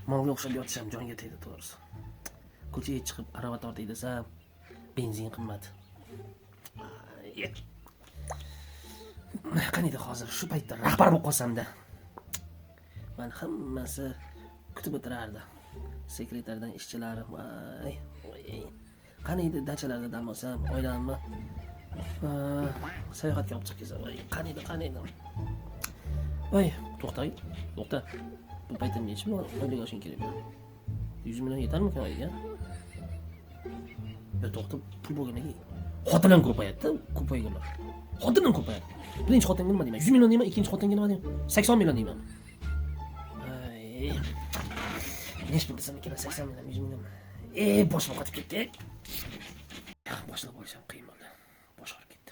Molga o'xshab yotisham jonga tegdi to'g'risi. Ko'chaga chiqib arava tortay desam, benzin qimmat. Qaniydi hozir shu paytda rahbar bo'lib qolsam-da. Men hammasi kutib o'tirardi. Sekretardan ishchilarim, voy. Qaniydi dachalarda dam olsam, oilamni sayohatga olib chiqib, voy, qaniydi. Voy, to'xta. Bu paytda necha million oylik olishing kerak? 100 million yetarmikan oyiga? Bir to'xtab pul bo'lganiga xotinim ko'payganlar. Xotinim ko'payadi. Birinchi xotinga nima deyman? 100 million deyman, ikkinchi xotinga nima deyman? 80 million deyman. Necha pul desam ekan, 80 million, 100 million. Boshim qotib ketdi. Boshliq bo'lsam qiyin bo'ldi. Bosh og'rib ketdi.